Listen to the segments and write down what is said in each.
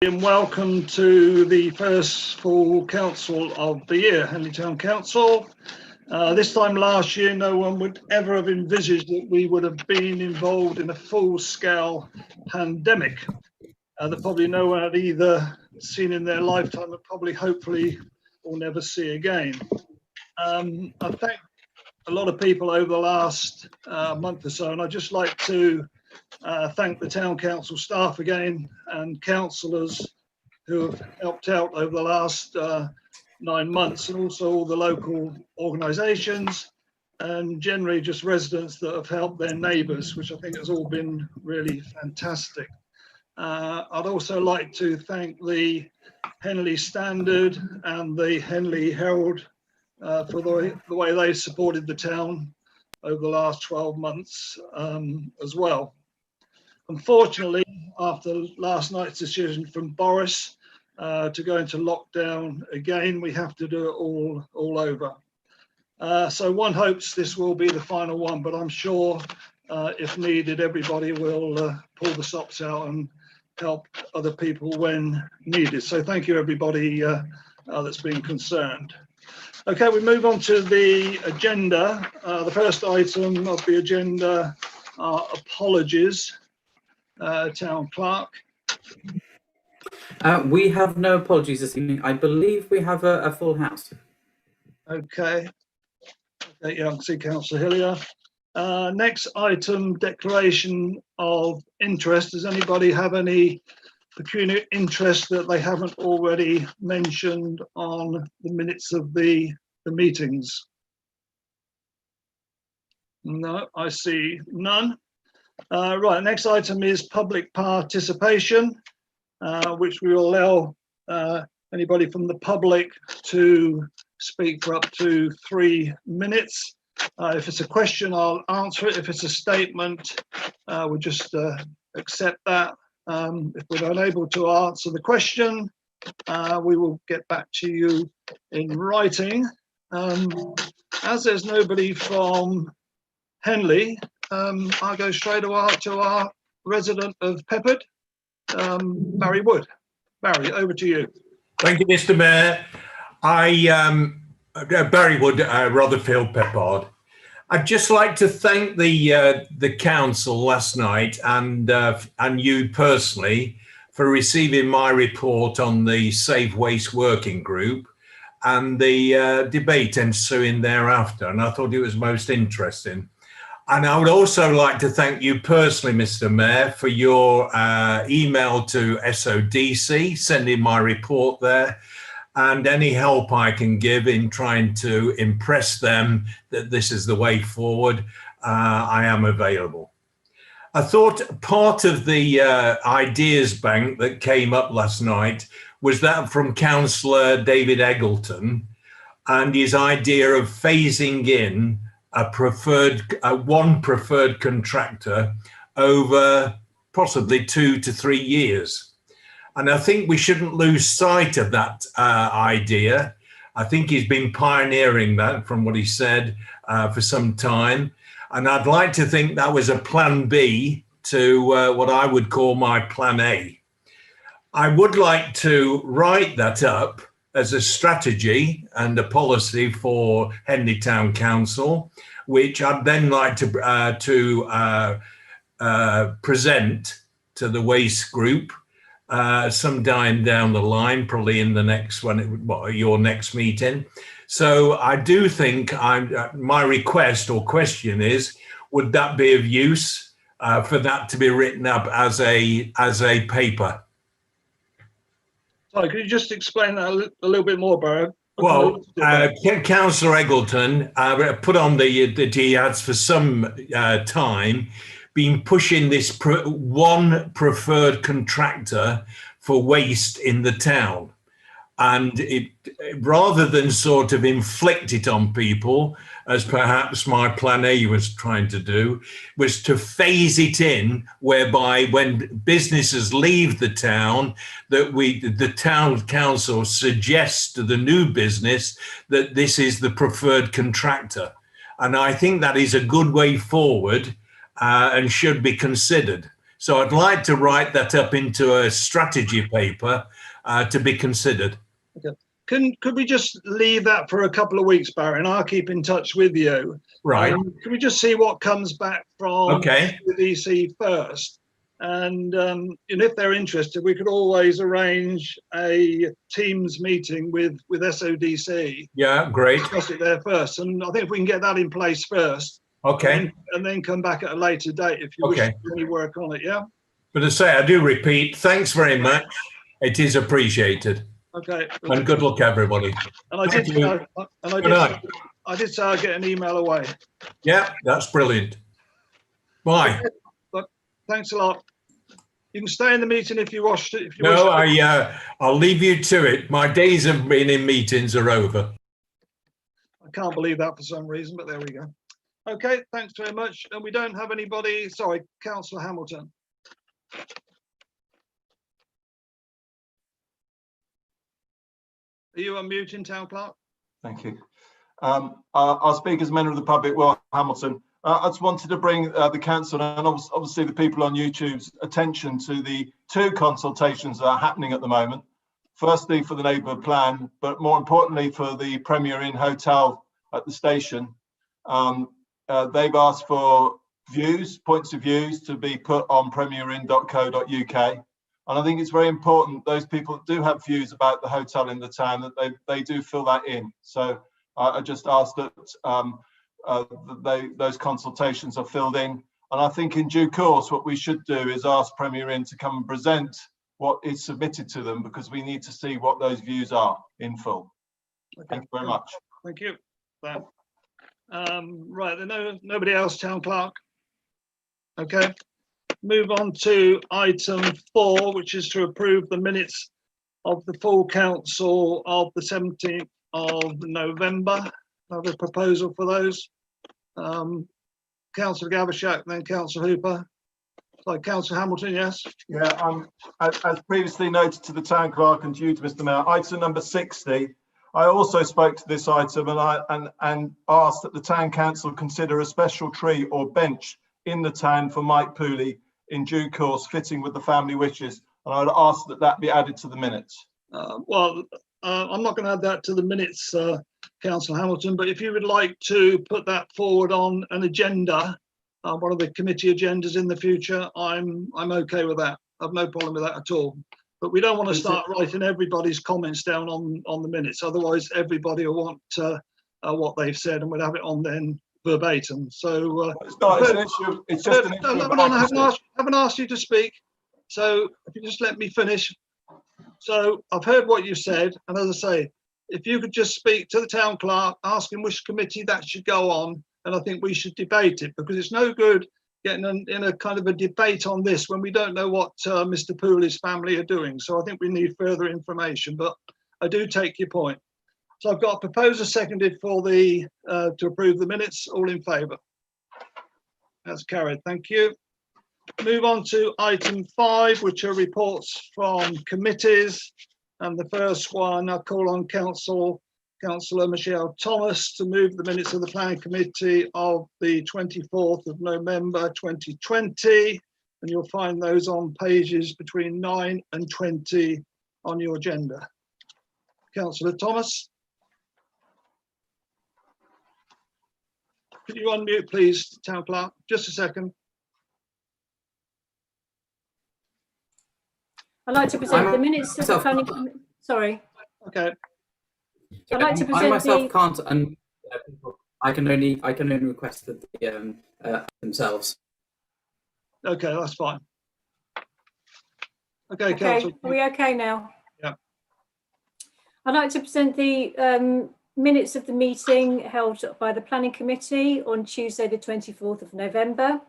And welcome to the first full council of the year, Henley Town Council. This time last year, no one would ever have envisaged that we would have been involved in a full-scale pandemic that probably no one had either seen in their lifetime and probably, hopefully, will never see again. I thank a lot of people over the last month or so, and I'd just like to thank the Town Council staff again and councillors who have helped out over the last 9 months, and also all the local organisations and generally just residents that have helped their neighbours, which I think has all been really fantastic. I'd also like to thank the Henley Standard and the Henley Herald for the way they supported the town over the last 12 months as well. Unfortunately, after last night's decision from Boris to go into lockdown again, we have to do it all over. So one hopes this will be the final one, but I'm sure if needed, everybody will pull the stops out and help other people when needed. So thank you, everybody that's been concerned. Okay, we move on to the agenda. The first item of the agenda are apologies. Town Clerk. We have no apologies this evening. I believe we have a full house. Okay. Yeah, I can see Councillor Hillier. Next item, declaration of interest. Does anybody have any pecuniary interest that they haven't already mentioned on the minutes of the meetings? No, I see none. Right, next item is public participation, which we will allow anybody from the public to speak for up to 3 minutes. If it's a question, I'll answer it. If it's a statement, we'll just accept that. If we're unable to answer the question, we will get back to you in writing. As there's nobody from Henley, I'll go straight to our resident of Peppard, Barry Wood. Barry, over to you. Thank you, Mr. Mayor. Barry Wood, Rotherfield, Peppard. I'd just like to thank the council last night and you personally for receiving my report on the Safe Waste Working Group and the debate ensuing thereafter, and I thought it was most interesting. And I would also like to thank you personally, Mr. Mayor, for your email to SODC, sending my report there, and any help I can give in trying to impress them that this is the way forward. I am available. I thought part of the ideas bank that came up last night was that from Councillor David Eggleton and his idea of phasing in one preferred contractor over possibly 2 to 3 years. And I think we shouldn't lose sight of that idea. I think he's been pioneering that from what he said for some time. And I'd like to think that was a plan B to what I would call my plan A. I would like to write that up as a strategy and a policy for Henley Town Council, which I'd then like to present to the waste group sometime down the line, probably in the next one, your next meeting. So I do think my request or question is, would that be of use for that to be written up as a paper? Sorry, could you just explain that a little bit more, Barry? Well, Councillor Eggleton put on that he has for some time been pushing this one preferred contractor for waste in the town. And rather than sort of inflict it on people, as perhaps my plan A was trying to do, was to phase it in, whereby when businesses leave the town, that the town council suggests to the new business that this is the preferred contractor. And I think that is a good way forward and should be considered. So I'd like to write that up into a strategy paper to be considered. Could we just leave that for a couple of weeks, Barry, and I'll keep in touch with you. Right. Can we just see what comes back from Okay. the DC first? And if they're interested, we could always arrange a Teams meeting with SODC. Yeah, great. Discuss it there first, and I think if we can get that in place first, Okay. and then come back at a later date if you wish to do any work on it. Yeah. But as I say, I do repeat, thanks very much. It is appreciated. Okay. And good luck, everybody. And I Thank did. you. And Good night. I did say I'd get an email away. Yeah, that's brilliant. Bye. But thanks a lot. You can stay in the meeting if you wish. No, I'll leave you to it. My days of being in meetings are over. I can't believe that for some reason, but there we go. Okay, thanks very much. And we don't have anybody. Sorry, Councillor Hamilton. Are you unmuting, Town Clerk? Thank you. I'll speak as a member of the public, Will Hamilton. I just wanted to bring the council and obviously the people on YouTube's attention to the two consultations that are happening at the moment. Firstly, for the neighbourhood plan, but more importantly for the Premier Inn Hotel at the station. They've asked for points of views to be put on premierin.co.uk. And I think it's very important, those people that do have views about the hotel in the town, that they do fill that in. So I just ask that those consultations are filled in. And I think in due course, what we should do is ask Premier Inn to come and present what is submitted to them, because we need to see what those views are in full. Okay. Thank you very much. Thank you. Right, nobody else, Town Clerk? Okay. Move on to item 4, which is to approve the minutes of the full council of the 17th of November. I have a proposal for those. Councillor Gavashak, then Councillor Hooper. Sorry, Councillor Hamilton, yes? Yeah, as previously noted to the Town Clerk and to you, Mr. Mayor, item number 60. I also spoke to this item and asked that the Town Council consider a special tree or bench in the town for Mike Pooley in due course, fitting with the family wishes. And I would ask that that be added to the minutes. I'm not going to add that to the minutes, Councillor Hamilton, but if you would like to put that forward on an agenda, one of the committee agendas in the future, I'm okay with that. I've no problem with that at all. But we don't want to start writing everybody's comments down on the minutes. Otherwise, everybody will want what they've said, and we'll have it on then verbatim. So it's not. It's an issue. It's just an issue. I haven't asked you to speak. So if you just let me finish. So I've heard what you said, and as I say, if you could just speak to the Town Clerk, ask him which committee that should go on, and I think we should debate it, because it's no good getting in a kind of a debate on this when we don't know what Mr. Pooley's family are doing. So I think we need further information, but I do take your point. So I've got a proposer seconded for the to approve the minutes. All in favour? That's carried. Thank you. Move on to item 5, which are reports from committees. And the first one, I call on Councillor Michelle Thomas to move the minutes of the Planning Committee of the 24th of November 2020. And you'll find those on pages between 9 and 20 on your agenda. Councillor Thomas. Could you unmute, please, Town Clerk? Just a second. I'd like to present the minutes of the planning committee. Sorry. Okay. I'd like to present I myself can't, and I can only request that the themselves. Okay, that's fine. Okay, Okay, Councillor. are we okay now? Yeah. I'd like to present the minutes of the meeting held by the Planning Committee on Tuesday, the 24th of November.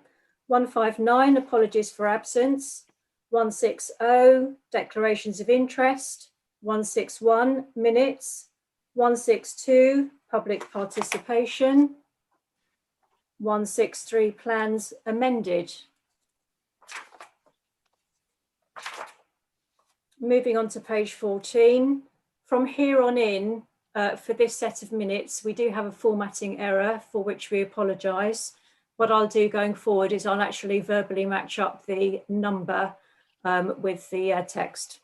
159, apologies for absence. 160, declarations of interest. 161, minutes. 162, public participation. 163, plans amended. Moving on to page 14. From here on in, for this set of minutes, we do have a formatting error for which we apologise. what I'll do going forward is I'll actually verbally match up the number with the text.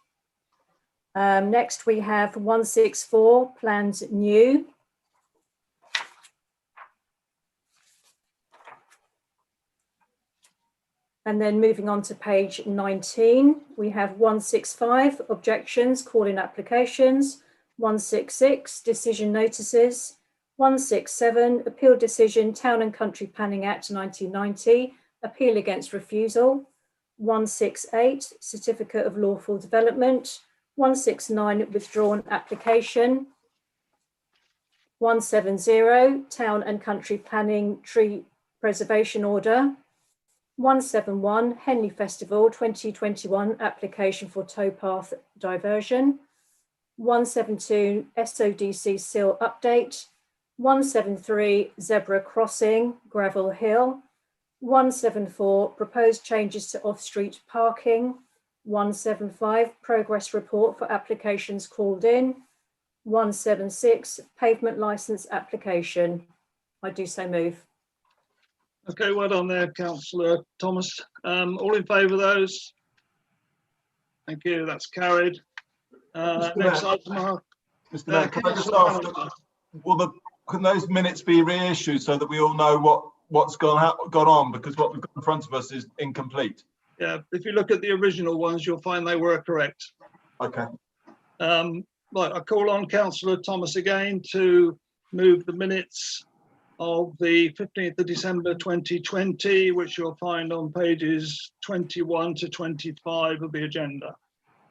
Next, we have 164, plans new. And then moving on to page 19, we have 165, objections, call-in applications, 166, decision notices, 167, appeal decision, Town and Country Planning Act 1990, appeal against refusal, 168, certificate of lawful development, 169, withdrawn application, 170, Town and Country Planning Tree Preservation Order, 171, Henley Festival 2021 application for towpath diversion, 172, SODC SIL update, 173, Zebra Crossing, Gravel Hill, 174, proposed changes to off-street parking, 175, progress report for applications called in, 176, pavement licence application. I do so move. Okay, well done there, Councillor Thomas. All in favour of those? Thank you, that's carried. Next item, Mark. Mr. Mayor, can I just ask, can those minutes be reissued so that we all know what's gone on, because what we've got in front of us is incomplete? Yeah, if you look at the original ones, you'll find they were correct. Okay. Right, I call on Councillor Thomas again to move the minutes of the 15th of December 2020, which you'll find on pages 21 to 25 of the agenda.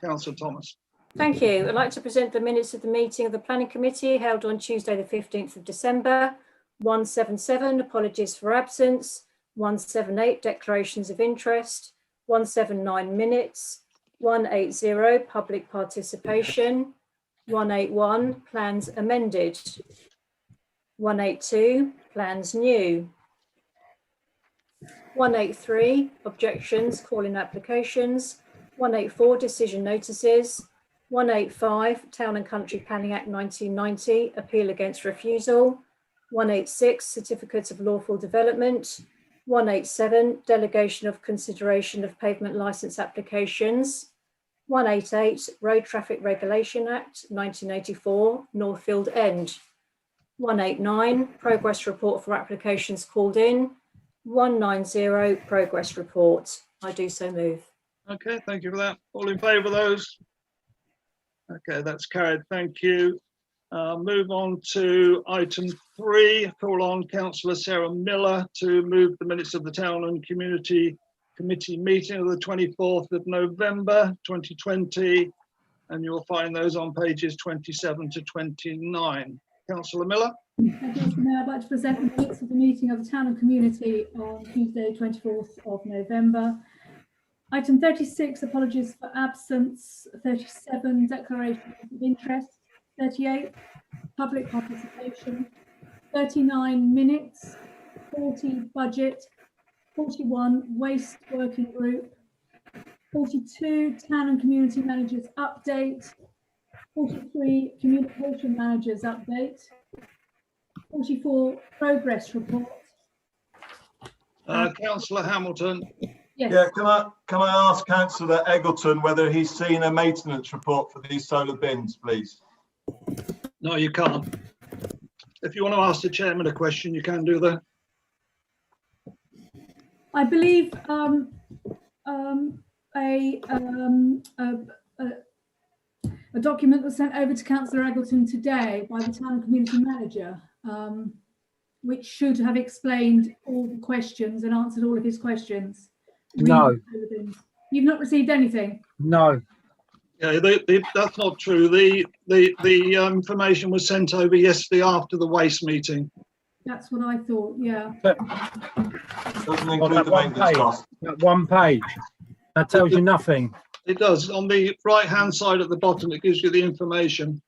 Councillor Thomas. Thank you. I'd like to present the minutes of the meeting of the Planning Committee held on Tuesday the 15th of December. 177, apologies for absence. 178, declarations of interest. 179, minutes. 180, public participation. 181, plans amended. 182, plans new. 183, objections, call-in applications. 184, decision notices. 185, Town and Country Planning Act 1990, appeal against refusal. 186, certificates of lawful development. 187, delegation of consideration of pavement licence applications. 188, Road Traffic Regulation Act 1984, Northfield End. 189, progress report for applications called in. 190, progress report. I do so move. Okay, thank you for that. All in favour of those? Okay, that's carried. Thank you. Move on to item 3. Call on Councillor Sarah Miller to move the minutes of the Town and Community Committee meeting of the 24th of November 2020, and you'll find those on pages 27 to 29. Councillor Miller. Thank you, Mr. Mayor. I'd like to present the minutes of the meeting of the Town and Community on Tuesday, 24th of November. Item 36, apologies for absence. 37, declaration of interest. 38, public participation. 39, minutes. 40, budget. 41, waste working group. 42, Town and Community Managers update. 43, communication managers update. 44, progress report. Councillor Hamilton. Yes. Yeah, can I ask Councillor Eggleton whether he's seen a maintenance report for these solar bins, please? No, you can't. If you want to ask the chairman a question, you can do that. I believe a document was sent over to Councillor Eggleton today by the Town and Community Manager, which should have explained all the questions and answered all of his questions. No. You've not received anything? No. Yeah, that's not true. The information was sent over yesterday after the waste meeting. That's what I thought, yeah. Doesn't On include that the one maintenance page, cost. that one page, that tells you nothing. It does. On the right-hand side at the bottom, it gives you the information.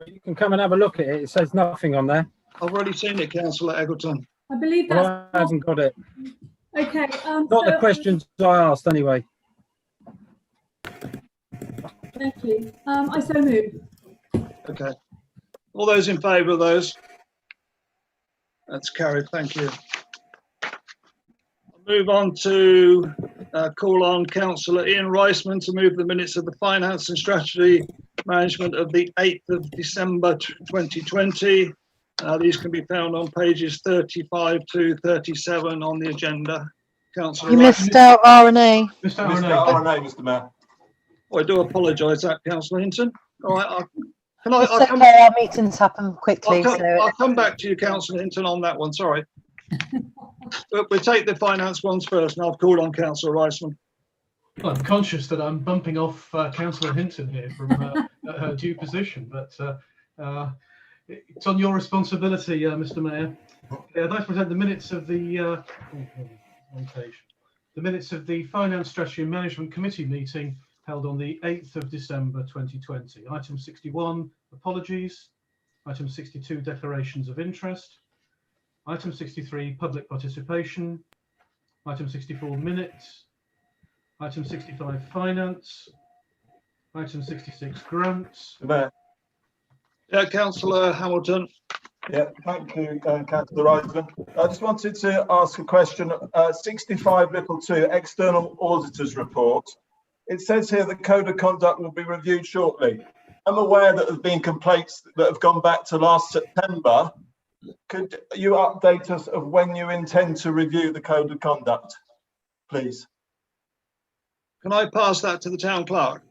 You can come and have a look at it. It says nothing on there. I've already seen it, Councillor Eggleton. I believe Well, that's I haven't got it. okay. Not the questions I asked anyway. Thank you. I so move. Okay. All those in favour of those? That's carried. Thank you. Move on to call on Councillor Ian Riceman to move the minutes of the Finance and Strategy Management of the 8th of December 2020. These can be found on pages 35 to 37 on the agenda. Councillor You Riceman. missed out R&A. Mr. R&A, Mr. Mayor. Oh, I do apologise, that Councillor Hinton. All right, It's okay, our meetings happen quickly. I'll come back to you, Councillor Hinton, on that one. Sorry. But we'll take the finance ones first, and I've called on Councillor Riceman. Well, I'm conscious that I'm bumping off Councillor Hinton here from her due position, but it's on your responsibility, Mr. Mayor. I'd like to present the minutes of the one page. The minutes of the Finance Strategy and Management Committee meeting held on the 8th of December 2020. Item 61, apologies. Item 62, declarations of interest. Item 63, public participation. Item 64, minutes. Item 65, finance. Item 66, grants. Mayor. Yeah, Councillor Hamilton. Yeah, thank you, Councillor Riceman. I just wanted to ask a question. 65(2), external auditors report. It says here the code of conduct will be reviewed shortly. I'm aware that there have been complaints that have gone back to last September. Could you update us of when you intend to review the code of conduct, please? Can I pass that to the town clerk?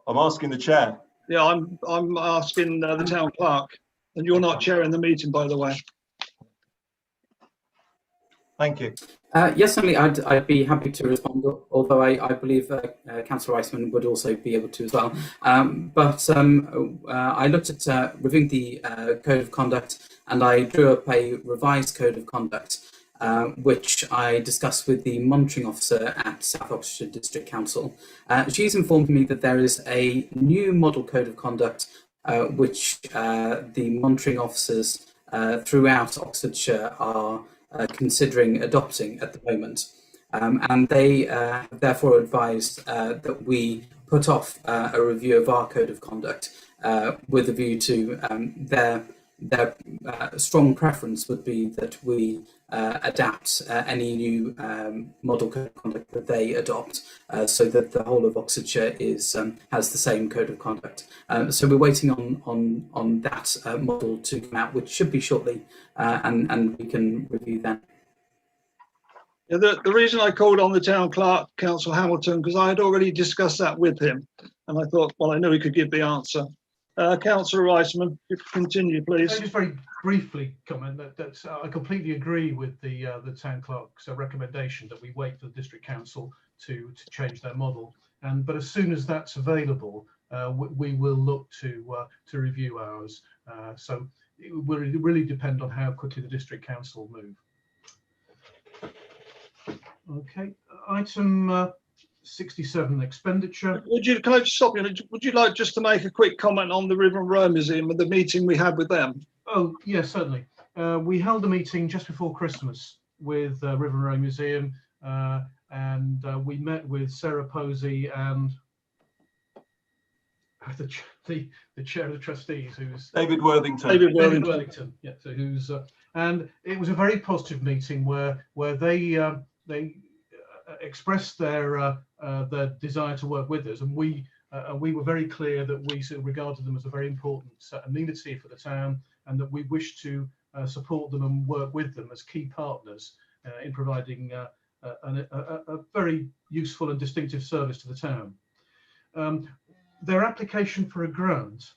I'm asking the chair. Yeah, I'm asking the town clerk, and you're not chairing the meeting, by the way. Thank you. Yes, certainly, I'd be happy to respond, although I believe Councillor Riceman would also be able to as well. I looked at reviewing the Code of Conduct, and I drew up a revised Code of Conduct, which I discussed with the monitoring officer at South Oxfordshire District Council. She's informed me that there is a new model Code of Conduct, which the monitoring officers throughout Oxfordshire are considering adopting at the moment, and they therefore advised that we put off a review of our code of conduct with a view to their strong preference would be that we adapt any new model code of conduct that they adopt, so that the whole of Oxfordshire has the same code of conduct. So we're waiting on that model to come out, which should be shortly, and we can review that. Yeah, the reason I called on the town clerk, Councillor Hamilton, because I had already discussed that with him, and I thought, well, I knew he could give the answer. Councillor Riceman, if you continue, please. Can I just very briefly comment that I completely agree with the town clerk's recommendation that we wait for the district council to change their model. But as soon as that's available, we will look to review ours. So it will really depend on how quickly the district council move. Okay, item 67, expenditure. Can I just stop you? Would you like just to make a quick comment on the River and Row Museum and the meeting we had with them? Oh, yes, certainly. We held a meeting just before Christmas with River and Row Museum, and we met with Sarah Posey and the chair of the trustees, who's David Worthington. David Worthington. Yeah. So who's and it was a very positive meeting where they expressed their desire to work with us, and we were very clear that we sort of regarded them as a very important amenity for the town, and that we wish to support them and work with them as key partners in providing a very useful and distinctive service to the town. Their application for a grant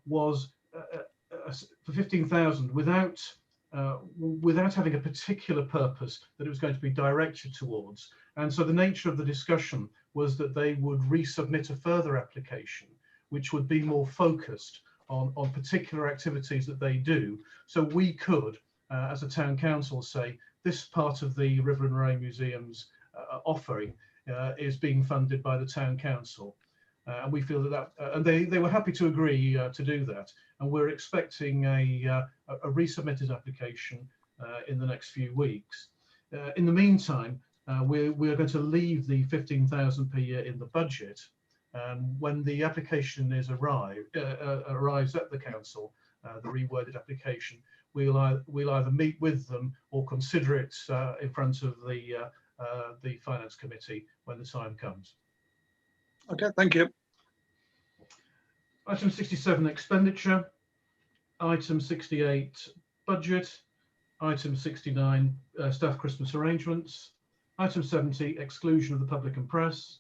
was for 15,000 without having a particular purpose that it was going to be directed towards. And so the nature of the discussion was that they would resubmit a further application, which would be more focused on particular activities that they do. So we could, as a town council, say this part of the River and Row Museum's offering is being funded by the town council. And we feel that and they were happy to agree to do that. And we're expecting a resubmitted application in the next few weeks. In the meantime, we're going to leave the 15,000 per year in the budget. And when the application is arrives at the council, the reworded application, we'll either meet with them or consider it in front of the Finance Committee when the time comes. Okay, thank you. Item 67, expenditure. Item 68, budget. Item 69, staff Christmas arrangements. Item 70, exclusion of the public and press.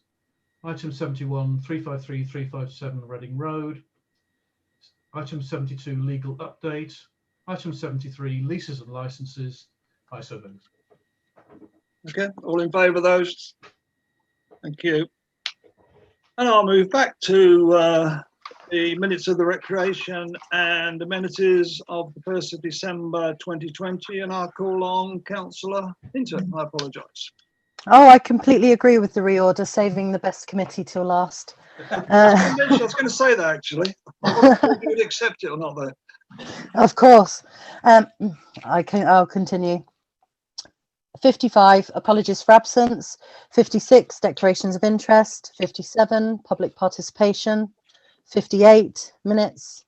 Item 71, 353, 357 Reading Road. Item 72, legal update. Item 73, leases and licenses. I so move. Okay, all in favour of those? Thank you. And I'll move back to the minutes of the recreation and amenities of the 1st of December 2020, and I'll call on Councillor Hinton. I apologise. Oh, I completely agree with the reorder, saving the best committee till last. I was going to say that actually. You would accept it or not, though. Of course. I'll continue. 55, apologies for absence. 56, declarations of interest. 57, public participation. 58, minutes.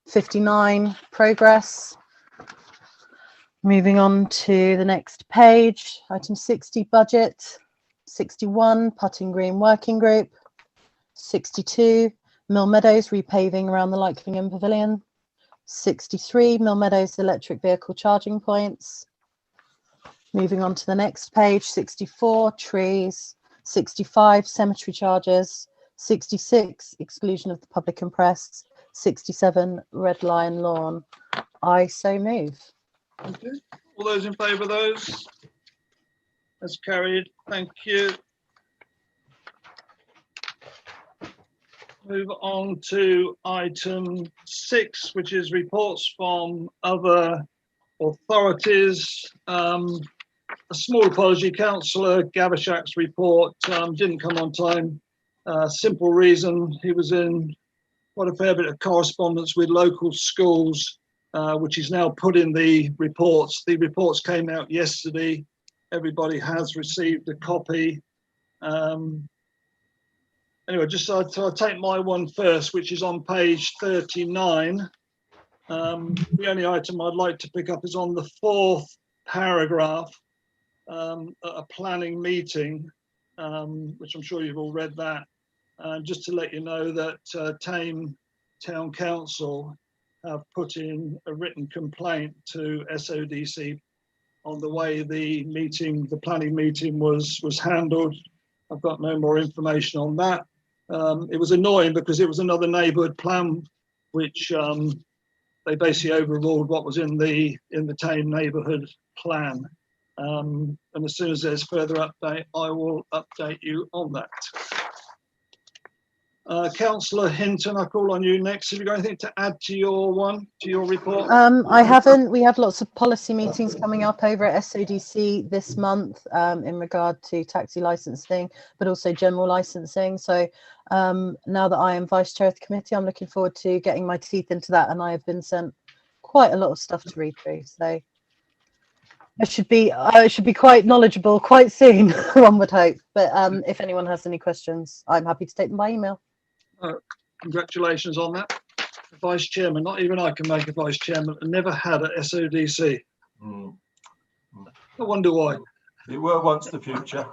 59, progress. Moving on to the next page, item 60, budget. 61, Putting Green Working Group. 62, Mill Meadows repaving around the Lyclingham Pavilion. 63, Mill Meadows electric vehicle charging points. Moving on to the next page, 64, trees. 65, cemetery charges. 66, exclusion of the public and press. 67, Red Lion Lawn. I so move. Okay. All those in favour of those? That's carried. Thank you. Move on to item 6, which is reports from other authorities. A small apology, Councillor Gavashak's report didn't come on time. Simple reason, he was in quite a fair bit of correspondence with local schools, which is now put in the reports. The reports came out yesterday. Everybody has received a copy. Anyway, just so I'll take my one first, which is on page 39. The only item I'd like to pick up is on the 4th paragraph, at a planning meeting, which I'm sure you've all read that. Just to let you know that Thame Town Council have put in a written complaint to SODC on the way the planning meeting was handled. I've got no more information on that. It was annoying because it was another neighbourhood plan, which they basically overruled what was in the Thame neighbourhood plan. And as soon as there's further update, I will update you on that. Councillor Hinton, I call on you next. Have you got anything to add to your report? I haven't. We have lots of policy meetings coming up over at SODC this month in regard to taxi licensing, but also general licensing. So now that I am vice chair of the committee, I'm looking forward to getting my teeth into that, and I have been sent quite a lot of stuff to read through. So I should be quite knowledgeable quite soon, one would hope. But if anyone has any questions, I'm happy to take them by email. Congratulations on that. Vice chairman, not even I can make a vice chairman. I never had at SODC. I wonder why. It were once the future.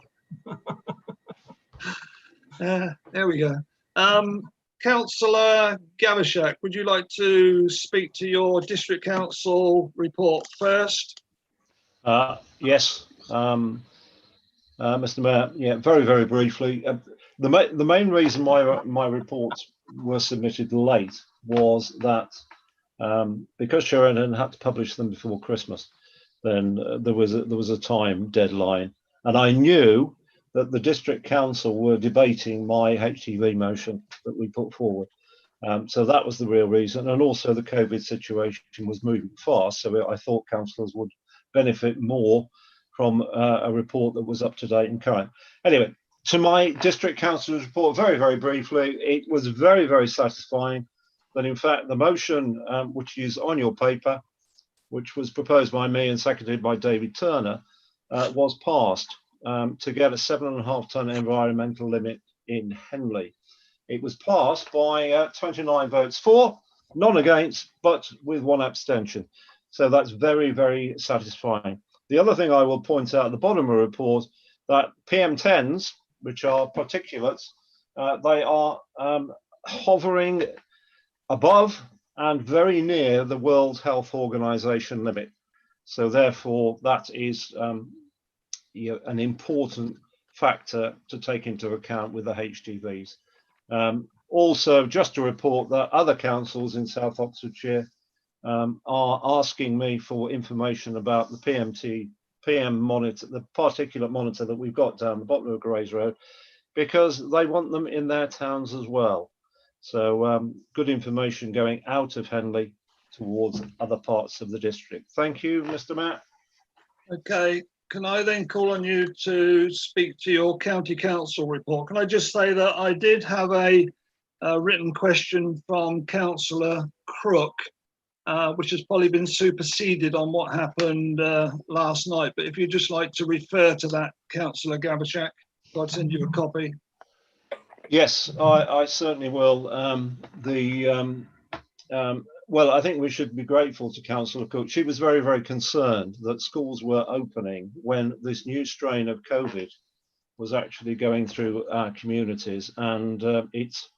There we go. Councillor Gavashak, would you like to speak to your district council report first? Yes, Mr. Mayor. Yeah, very, very briefly. The main reason why my reports were submitted late was that because Sheridan had to publish them before Christmas, then there was a time deadline, and I knew that the district council were debating my HTV motion that we put forward. So that was the real reason, and also the COVID situation was moving fast, so I thought councillors would benefit more from a report that was up to date and current. Anyway, to my district councillor's report, very, very briefly, it was very, very satisfying that in fact the motion which is on your paper, which was proposed by me and seconded by David Turner, was passed to get a 7.5 tonne environmental limit in Henley. It was passed by 29 votes for, none against, but with one abstention. So that's very, very satisfying. The other thing I will point out at the bottom of the report, that PM10s, which are particulates, they are hovering above and very near the World Health Organization limit. So therefore, that is an important factor to take into account with the HGVs. Also, just to report that other councils in South Oxfordshire are asking me for information about the PM monitor, the particulate monitor that we've got down the bottom of Grays Road, because they want them in their towns as well. So good information going out of Henley towards other parts of the district. Thank you, Mr. Matt. Okay, can I then call on you to speak to your county council report? Can I just say that I did have a written question from Councillor Crook, which has probably been superseded on what happened last night. But if you'd just like to refer to that, Councillor Gavashak, I'll send you a copy. Yes, I certainly will. Well, I think we should be grateful to Councillor Cook. She was very, very concerned that schools were opening when this new strain of COVID was actually going through our communities, and it's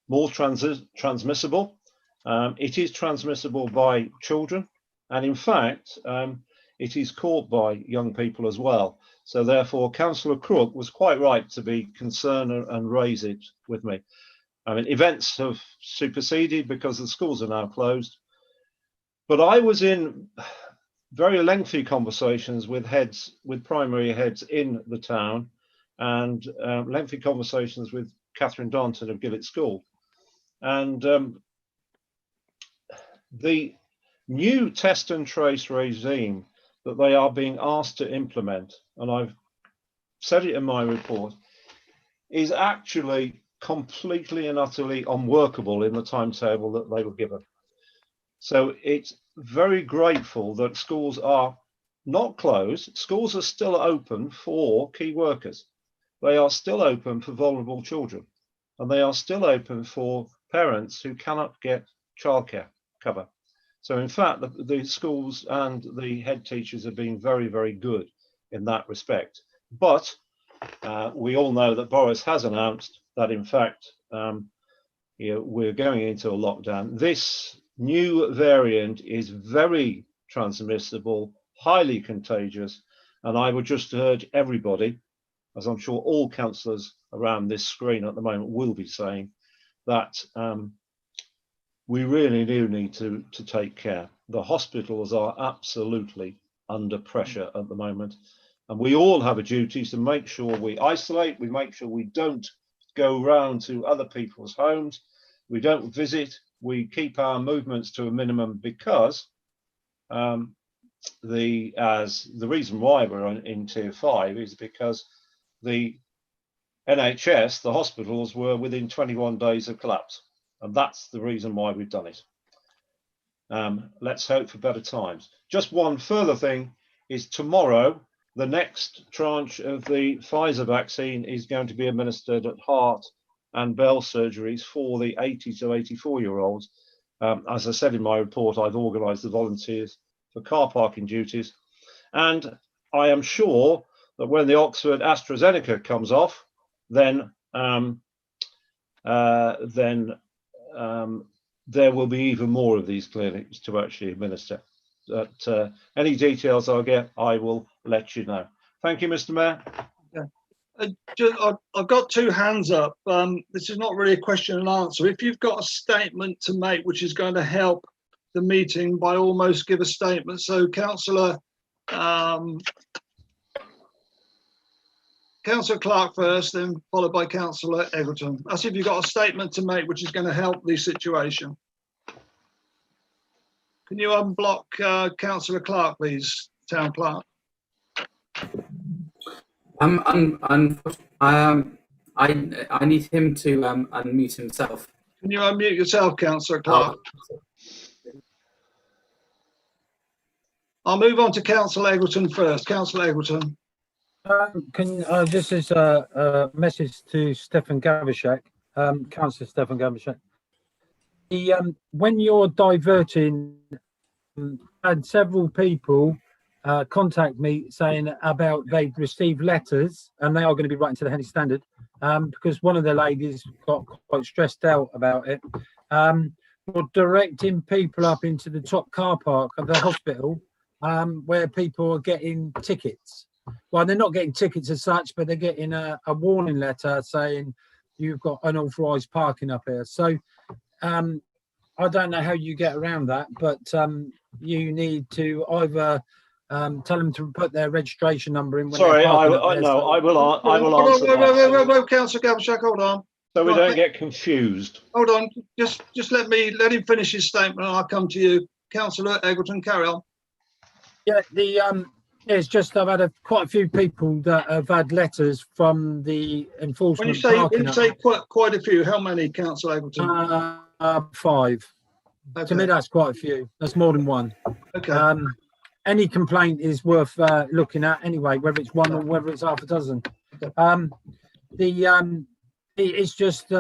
more transmissible. It is transmissible by children, and in fact, it is caught by young people as well. So therefore, Councillor Crook was quite right to be concerned and raise it with me. I mean, events have superseded because the schools are now closed. But I was in very lengthy conversations with primary heads in the town, and lengthy conversations with Catherine Darnton of Gillett School. And the new test and trace regime that they are being asked to implement, and I've said it in my report, is actually completely and utterly unworkable in the timetable that they were given. So it's very grateful that schools are not closed. Schools are still open for key workers. They are still open for vulnerable children, and they are still open for parents who cannot get childcare cover. So in fact, the schools and the head teachers have been very, very good in that respect. But we all know that Boris has announced that in fact, we're going into a lockdown. This new variant is very transmissible, highly contagious, and I would just urge everybody, as I'm sure all councillors around this screen at the moment will be saying, that we really do need to take care. The hospitals are absolutely under pressure at the moment, and we all have a duty to make sure we isolate, we make sure we don't go round to other people's homes, we don't visit, we keep our movements to a minimum, because the reason why we're in tier 5 is because the NHS, the hospitals, were within 21 days of collapse, and that's the reason why we've done it. Let's hope for better times. Just one further thing is tomorrow, the next tranche of the Pfizer vaccine is going to be administered at heart and bell surgeries for the 80 to 84-year-olds. As I said in my report, I've organised the volunteers for car parking duties. And I am sure that when the Oxford AstraZeneca comes off, then there will be even more of these clinics to actually administer. But any details I'll get, I will let you know. Thank you, Mr. Mayor. I've got two hands up. This is not really a question and answer. If you've got a statement to make which is going to help the meeting, by all means give a statement. So Councillor Clark first, then followed by Councillor Eggleton. That's if you've got a statement to make which is going to help the situation. Can you unblock Councillor Clark, please, Town Clerk? I need him to unmute himself. Can you unmute yourself, Councillor Clark? I'll move on to Councillor Eggleton first. Councillor Eggleton. This is a message to Stefan Gavashak, Councillor Stefan Gavashak. When you're diverting had several people contact me saying about they'd received letters, and they are going to be writing to the Henley Standard, because one of the ladies got quite stressed out about it. For directing people up into the top car park of the hospital, where people are getting tickets. Well, they're not getting tickets as such, but they're getting a warning letter saying you've got unauthorised parking up here. So I don't know how you get around that, but you need to either tell them to put their registration number in. When Sorry, they're I parking up there, no, so- I will answer that. Wait, Councillor Gavashak, hold on. So we Right, don't get confused. Hold on, just let him finish his statement and I'll come to you. Councillor Eggleton, carry on. Yeah, it's just I've had quite a few people that have had letters from the When enforcement. you say quite a few, how many, Councillor Eggleton? 5. To Okay. me, that's quite a few. That's more than one. Okay. Any complaint is worth looking at anyway, whether it's one or whether it's half a dozen. It's just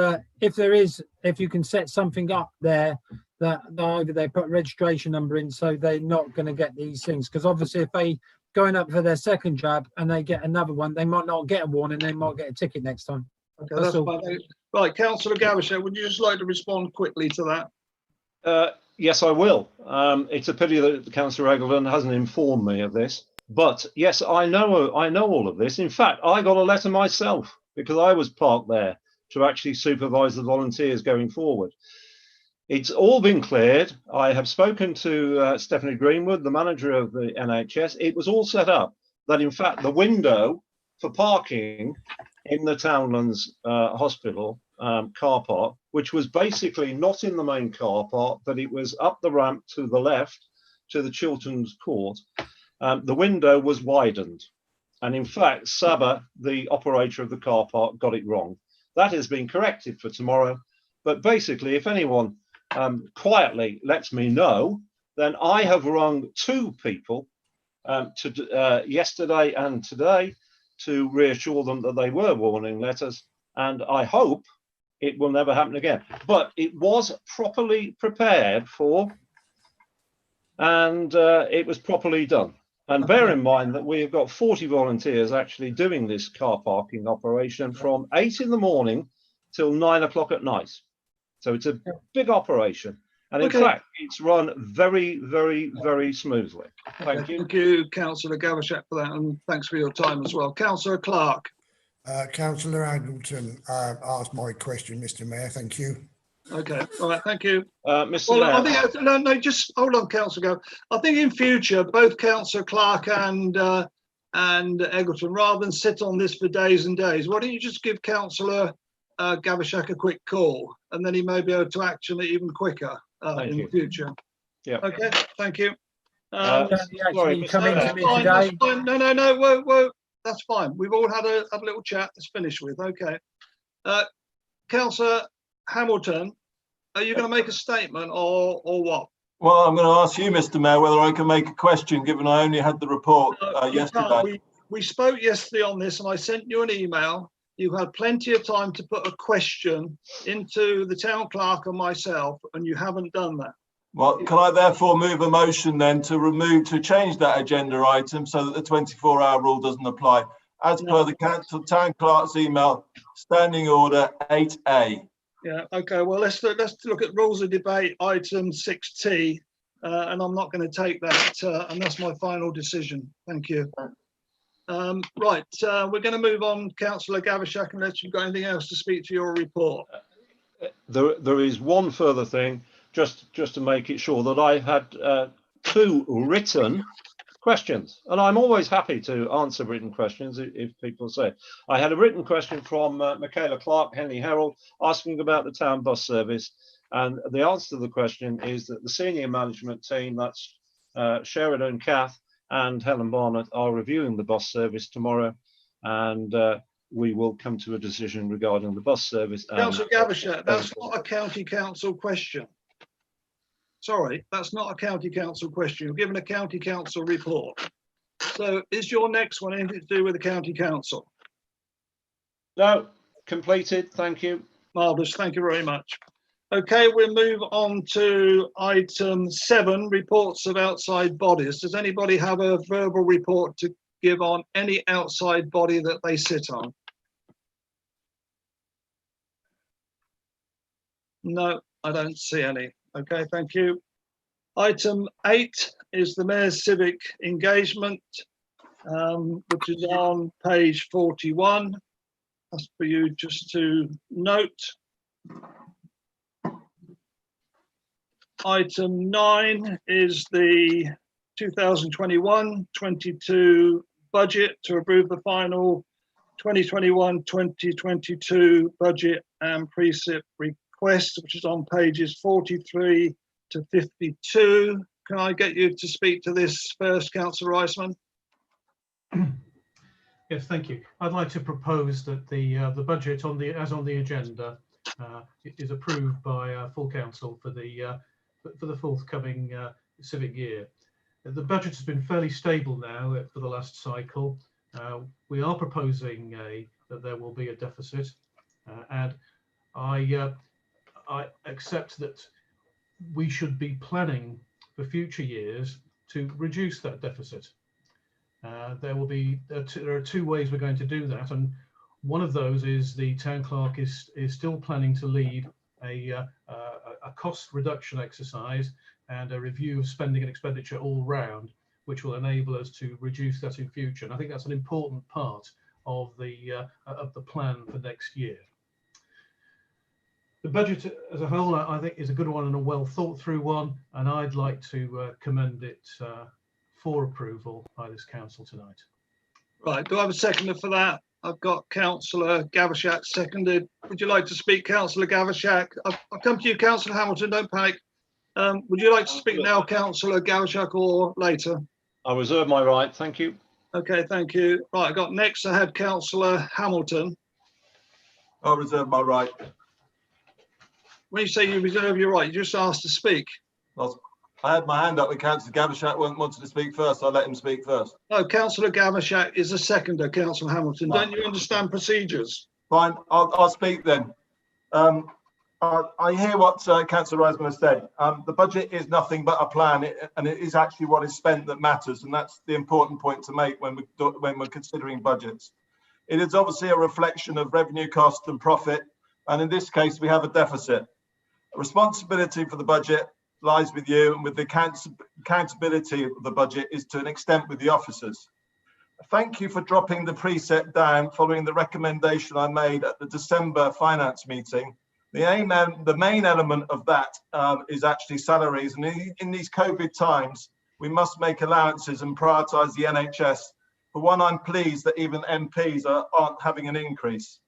if you can set something up there that either they put a registration number in, so they're not going to get these things. Because obviously, if they going up for their second jab and they get another one, they might not get a warning. They might get a ticket next time. Okay, that's fine. Right, Councillor Gavashak, would you just like to respond quickly to that? Yes, I will. It's a pity that Councillor Eggleton hasn't informed me of this. But yes, I know all of this. In fact, I got a letter myself because I was parked there to actually supervise the volunteers going forward. It's all been cleared. I have spoken to Stephanie Greenwood, the manager of the NHS. It was all set up that, in fact, the window for parking in the Townlands Hospital car park, which was basically not in the main car park, but it was up the ramp to the left to the Chilterns Court, the window was widened. And in fact, Saba, the operator of the car park, got it wrong. That has been corrected for tomorrow. But basically, if anyone quietly lets me know, then I have rung 2 people yesterday and today to reassure them that they were warning letters. And I hope it will never happen again. But it was properly prepared for, and it was properly done. And bear in mind that we have got 40 volunteers actually doing this car parking operation from 8 in the morning till 9 o'clock at night. So it's a big operation. And in fact, it's run very, very, very smoothly. Thank you. Thank you, Councillor Gavashak, for that, and thanks for your time as well. Councillor Clark. Councillor Eggleton asked my question, Mr. Mayor. Thank you. Okay, all right, thank you. Mr. Well, Mayor. I think, no, just hold on, Councillor Go. I think in future, both Councillor Clark and Eggleton, rather than sit on this for days and days, why don't you just give Councillor Gavashak a quick call, and then he may be able to action it even quicker in the future. Yeah. Okay, thank you. Sorry, come Mr. into me Fine, today. that's fine. No, whoa, that's fine. We've all had a little chat. Let's finish with. Okay. Councillor Hamilton, are you going to make a statement or what? Well, I'm going to ask you, Mr. Mayor, whether I can make a question, given I only had the report You yesterday. can't. We spoke yesterday on this, and I sent you an email. You had plenty of time to put a question into the town clerk and myself, and you haven't done that. Well, can I therefore move a motion then to change that agenda item so that the 24-hour rule doesn't apply? As per the town clerk's email, standing order 8A. Yeah. Okay. Well, let's look at rules of debate item 6T, and I'm not going to take that, and that's my final decision. Thank you. Right. We're going to move on, Councillor Gavashak, unless you've got anything else to speak to your report. There is one further thing, just to make it sure that I've had 2 written questions, and I'm always happy to answer written questions if people say. I had a written question from Michaela Clark, Henley Herald, asking about the town bus service, and the answer to the question is that the senior management team, that's Sheridan Cath and Helen Barnett, are reviewing the bus service tomorrow, and we will come to a decision regarding the bus service. Councillor Gavashak, that's not a county council question. Sorry, that's not a county council question. You're given a county council report. So is your next one anything to do with the county council? No, completed. Thank you. Marvellous. Thank you very much. Okay, we'll move on to item 7, reports of outside bodies. Does anybody have a verbal report to give on any outside body that they sit on? No, I don't see any. Okay, thank you. Item 8 is the Mayor's civic engagement, which is on page 41. That's for you just to note. Item 9 is the 2021-22 budget to approve the final 2021-2022 budget and precept request, which is on pages 43 to 52. Can I get you to speak to this first, Councillor Reisman? Yes, thank you. I'd like to propose that the budget as on the agenda is approved by full council for the forthcoming civic year. The budget has been fairly stable now for the last cycle. We are proposing that there will be a deficit, and I accept that we should be planning for future years to reduce that deficit. There are two ways we're going to do that, and one of those is the town clerk is still planning to lead a cost reduction exercise and a review of spending and expenditure all round, which will enable us to reduce that in future. And I think that's an important part of the plan for next year. The budget as a whole, I think, is a good one and a well thought through one, and I'd like to commend it for approval by this council tonight. Right, do I have a seconder for that? I've got Councillor Gavashak seconded. Would you like to speak, Councillor Gavashak? I'll come to you, Councillor Hamilton, don't panic. Would you like to speak now, Councillor Gavashak, or later? I reserve my right, thank you. Okay, thank you. Right, I got next, I had Councillor Hamilton. I reserve my right. When you say you reserve your right, you just asked to speak. I had my hand up with Councillor Gavashak wanted to speak first. I let him speak first. No, Councillor Gavashak is a seconder, Councillor Hamilton. Don't you understand procedures? Fine, I'll speak then. I hear what Councillor Reisman has said. The budget is nothing but a plan, and it is actually what is spent that matters, and that's the important point to make when we're considering budgets. It is obviously a reflection of revenue, cost, and profit, and in this case, we have a deficit. Responsibility for the budget lies with you, and with the accountability of the budget is to an extent with the officers. Thank you for dropping the precept down following the recommendation I made at the December finance meeting. The main element of that is actually salaries, and in these COVID times, we must make allowances and prioritise the NHS. For one, I'm pleased that even MPs aren't having an increase.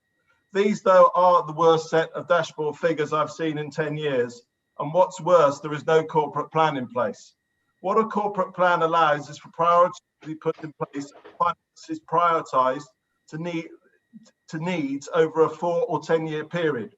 These, though, are the worst set of dashboard figures I've seen in 10 years. And what's worse, there is no corporate plan in place. What a corporate plan allows is for priorities to be put in place, finances prioritised to needs over a 4 or 10 year period.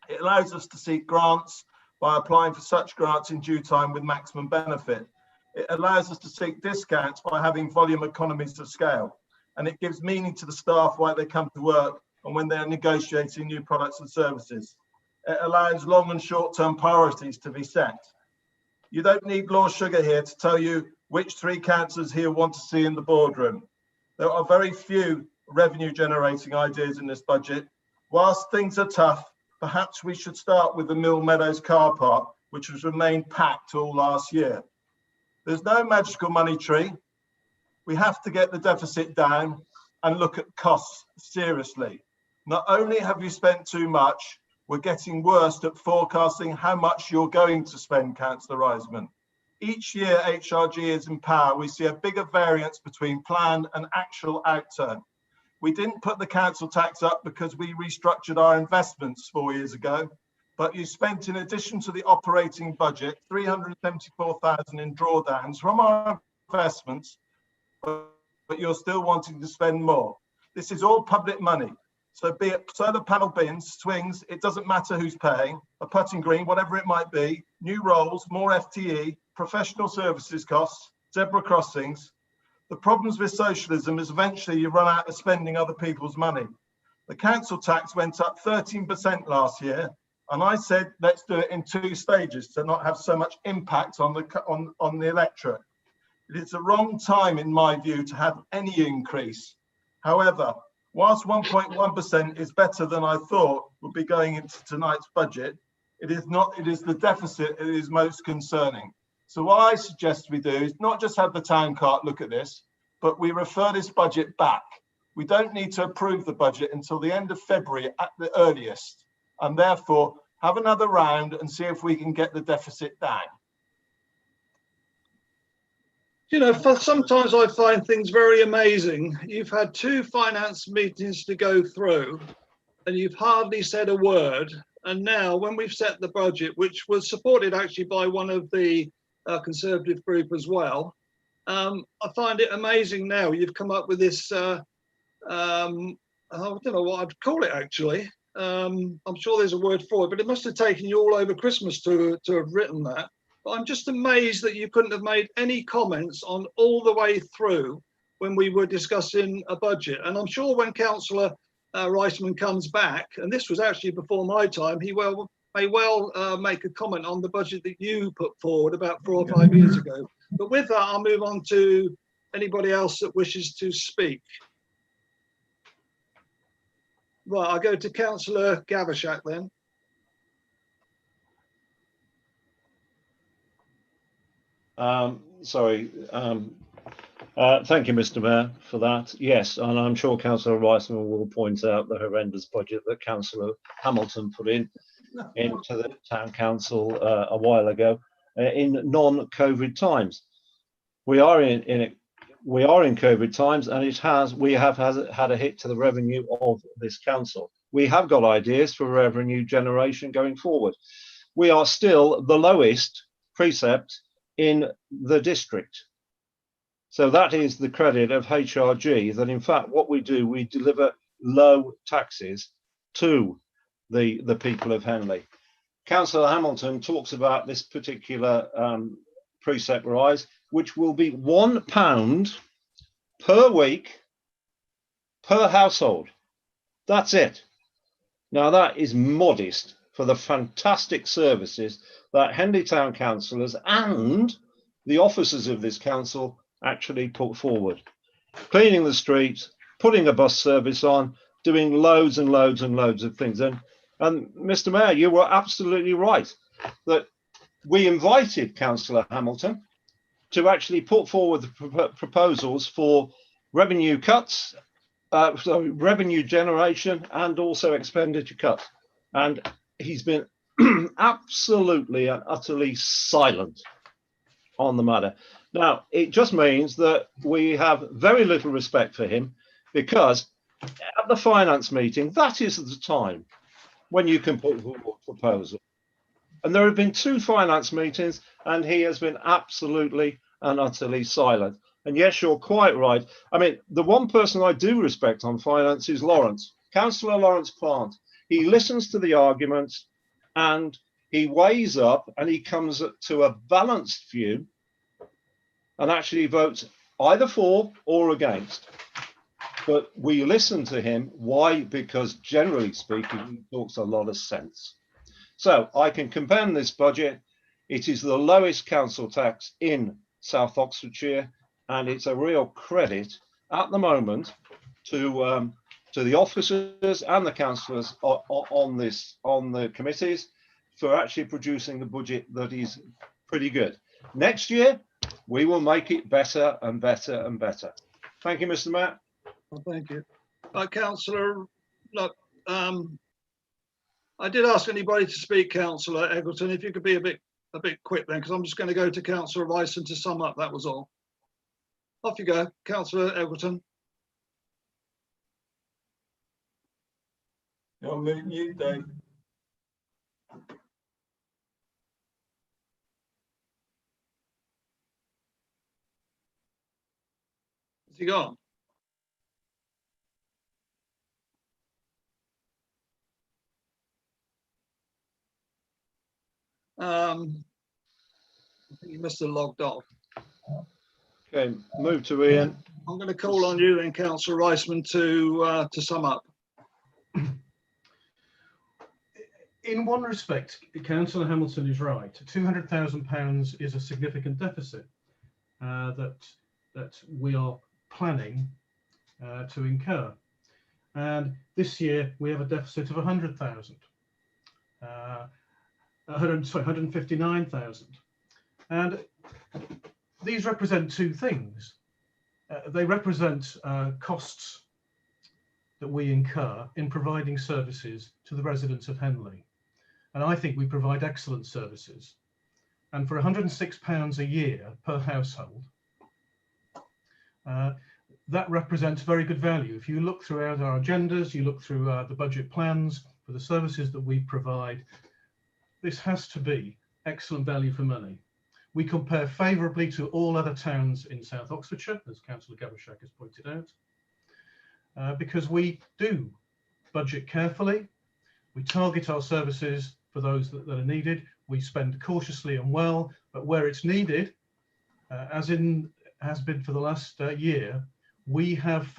It allows us to seek grants by applying for such grants in due time with maximum benefit. It allows us to seek discounts by having volume economies of scale. And it gives meaning to the staff while they come to work and when they're negotiating new products and services. It allows long and short-term priorities to be set. You don't need Lord Sugar here to tell you which 3 councillors he'll want to see in the boardroom. There are very few revenue-generating ideas in this budget. Whilst things are tough, perhaps we should start with the Mill Meadows car park, which has remained packed all last year. There's no magical money tree. We have to get the deficit down and look at costs seriously. Not only have you spent too much, we're getting worse at forecasting how much you're going to spend, Councillor Reisman. Each year HRG is in power, we see a bigger variance between planned and actual outturn. We didn't put the council tax up because we restructured our investments 4 years ago, but you spent, in addition to the operating budget, 374,000 in drawdowns from our investments, but you're still wanting to spend more. This is all public money. So be it solar panel bins, swings, it doesn't matter who's paying, a putting green, whatever it might be, new roles, more FTE, professional services costs, zebra crossings. The problems with socialism is eventually you run out of spending other people's money. The council tax went up 13% last year. And I said, let's do it in 2 stages to not have so much impact on the electorate. It is the wrong time, in my view, to have any increase. However, whilst 1.1% is better than I thought would be going into tonight's budget, it is not. It is the deficit that is most concerning. So what I suggest we do is not just have the town clerk look at this, but we refer this budget back. We don't need to approve the budget until the end of February at the earliest, and therefore have another round and see if we can get the deficit down. You know, sometimes I find things very amazing. You've had 2 finance meetings to go through and you've hardly said a word. And now when we've set the budget, which was supported actually by one of the Conservative group as well, I find it amazing now you've come up with this, I don't know what I'd call it actually. I'm sure there's a word for it, but it must have taken you all over Christmas to have written that. But I'm just amazed that you couldn't have made any comments on all the way through when we were discussing a budget. And I'm sure when Councillor Reisman comes back, and this was actually before my time, he may well make a comment on the budget that you put forward about 4 or 5 years ago. But with that, I'll move on to anybody else that wishes to speak. Right, I'll go to Councillor Gavashak then. Sorry. Thank you, Mr. Mayor, for that. Yes, and I'm sure Councillor Reisman will point out the horrendous budget that Councillor Hamilton put into the Town Council a while ago in non-COVID times. We are in COVID times, and we have had a hit to the revenue of this council. We have got ideas for revenue generation going forward. We are still the lowest precept in the district. So that is the credit of HRG, that in fact what we do, we deliver low taxes to the people of Henley. Councillor Hamilton talks about this particular precept rise, which will be £1 per week per household. That's it. Now that is modest for the fantastic services that Henley Town councillors and the officers of this council actually put forward. Cleaning the streets, putting a bus service on, doing loads and loads and loads of things. And Mr. Mayor, you were absolutely right that we invited Councillor Hamilton to actually put forward the proposals for revenue cuts, revenue generation, and also expenditure cuts. And he's been absolutely and utterly silent on the matter. Now, it just means that we have very little respect for him, because at the finance meeting, that is the time when you can put forward a proposal. And there have been 2 finance meetings, and he has been absolutely and utterly silent. And yes, you're quite right. I mean, the one person I do respect on finance is Lawrence, Councillor Lawrence Plant. He listens to the arguments and he weighs up and he comes to a balanced view and actually votes either for or against. But we listen to him. Why? Because generally speaking, he talks a lot of sense. So I can commend this budget. It is the lowest council tax in South Oxfordshire, and it's a real credit at the moment to the officers and the councillors on the committees for actually producing the budget that is pretty good. Next year, we will make it better and better and better. Thank you, Mr. Mayor. Well, thank you. Councillor, look, I did ask anybody to speak, Councillor Eggleton, if you could be a bit quick then, because I'm just going to go to Councillor Reisman to sum up, that was all. Off you go, Councillor Eggleton. You're on mute, Dave. Has he gone? I think he must have logged off. Okay, move to Ian. I'm going to call on you then, Councillor Reisman, to sum up. In one respect, Councillor Hamilton is right. £200,000 is a significant deficit that we are planning to incur. And this year we have a deficit of 100,000, 159,000. And these represent two things. They represent costs that we incur in providing services to the residents of Henley. And I think we provide excellent services. And for £106 a year per household, that represents very good value. If you look throughout our agendas, you look through the budget plans for the services that we provide, this has to be excellent value for money. We compare favourably to all other towns in South Oxfordshire, as Councillor Gavashak has pointed out, because we do budget carefully, we target our services for those that are needed, we spend cautiously and well, but where it's needed, as has been for the last year, we have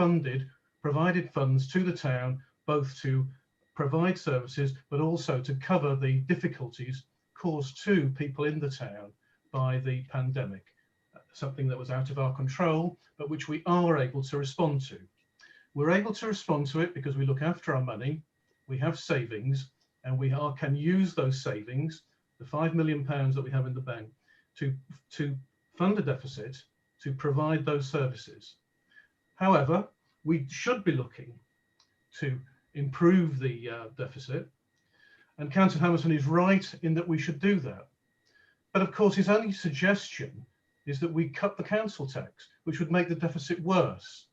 provided funds to the town, both to provide services, but also to cover the difficulties caused to people in the town by the pandemic, something that was out of our control, but which we are able to respond to. We're able to respond to it because we look after our money, we have savings, and we can use those savings, the £5 million that we have in the bank, to fund a deficit to provide those services. However, we should be looking to improve the deficit, and Councillor Hamilton is right in that we should do that. But of course, his only suggestion is that we cut the council tax, which would make the deficit worse.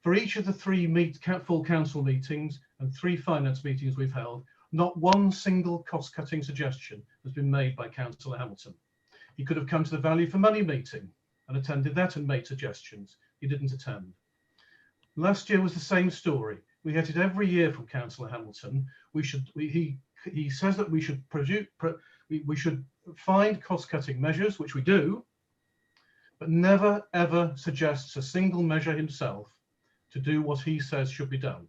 For each of the 3 full council meetings and 3 finance meetings we've held, not one single cost-cutting suggestion has been made by Councillor Hamilton. He could have come to the Value for Money meeting and attended that and made suggestions. He didn't attend. Last year was the same story. We get it every year from Councillor Hamilton. He says that we should find cost-cutting measures, which we do, but never ever suggests a single measure himself to do what he says should be done.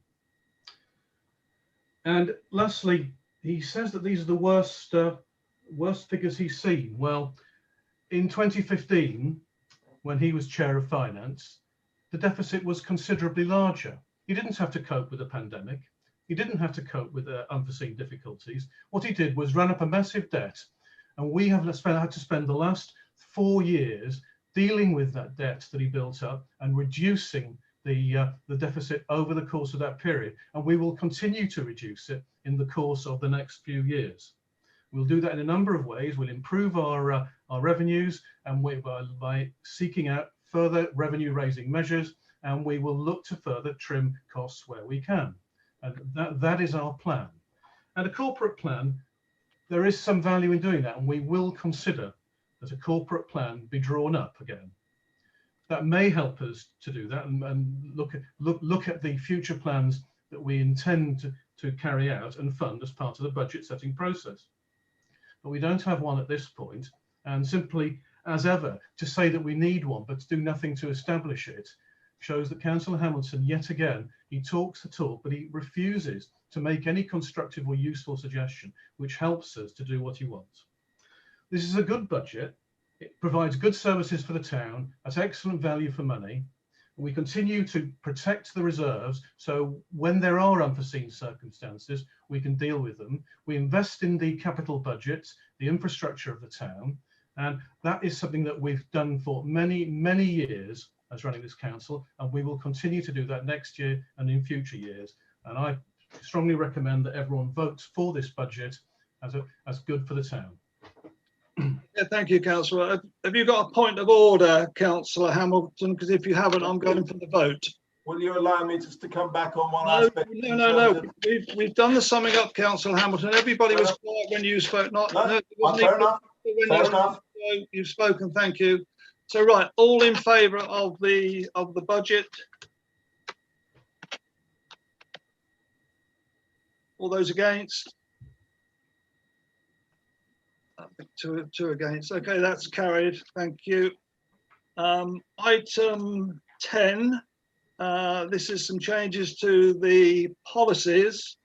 And lastly, he says that these are the worst figures he's seen. Well, in 2015, when he was Chair of Finance, the deficit was considerably larger. He didn't have to cope with the pandemic. He didn't have to cope with unforeseen difficulties. What he did was run up a massive debt, and we have had to spend the last 4 years dealing with that debt that he built up and reducing the deficit over the course of that period. And we will continue to reduce it in the course of the next few years. We'll do that in a number of ways. We'll improve our revenues, and by seeking out further revenue raising measures, and we will look to further trim costs where we can. And that is our plan. And a corporate plan, there is some value in doing that, and we will consider that a corporate plan be drawn up again. That may help us to do that and look at the future plans that we intend to carry out and fund as part of the budget setting process. But we don't have one at this point, and simply, as ever, to say that we need one but to do nothing to establish it shows that Councillor Hamilton, yet again, he talks the talk, but he refuses to make any constructive or useful suggestion which helps us to do what he wants. This is a good budget. It provides good services for the town at excellent value for money. We continue to protect the reserves, so when there are unforeseen circumstances, we can deal with them. We invest in the capital budgets, the infrastructure of the town, and that is something that we've done for many, many years as running this council, and we will continue to do that next year and in future years. And I strongly recommend that everyone votes for this budget as good for the town. Yeah, thank you, Councillor. Have you got a point of order, Councillor Hamilton? Because if you haven't, I'm going for the vote. Will you allow me just to come back on one No, aspect? no. We've done the summing up, Councillor Hamilton. Everybody was quiet when you spoke. Fair enough. You've spoken. Thank you. So right, all in favour of the budget? All those against? I think two against. Okay, that's carried. Thank you. Item 10. This is some changes to the policies.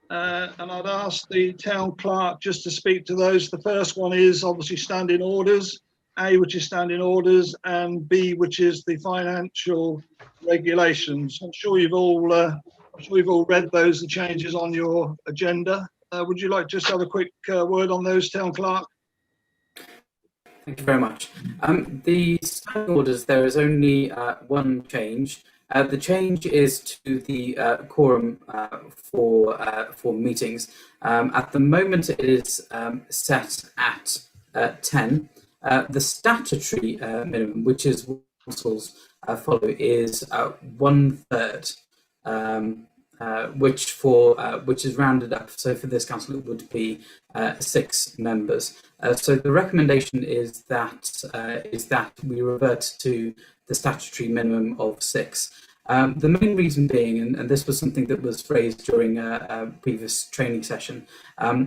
And I'd ask the town clerk just to speak to those. The first one is obviously standing orders, A, which is standing orders, and B, which is the financial regulations. I'm sure you've all read those, the changes on your agenda. Would you like just to have a quick word on those, town clerk? Thank you very much. The standing orders, there is only one change. The change is to the quorum for meetings. At the moment, it is set at 10. The statutory minimum, which is what councils follow, is 1/3, which is rounded up. So for this council, it would be 6 members. So the recommendation is that we revert to the statutory minimum of 6. The main reason being, and this was something that was raised during a previous training session,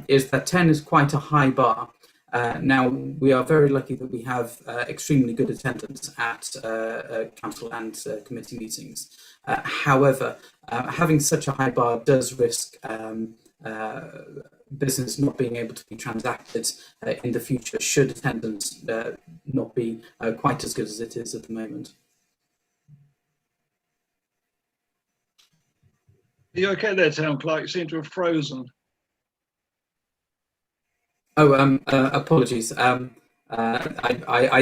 is that 10 is quite a high bar. Now, we are very lucky that we have extremely good attendance at council and committee meetings. However, having such a high bar does risk business not being able to be transacted in the future should attendance not be quite as good as it is at the moment. Are you okay there, town clerk? You seem to have frozen. Oh, apologies. I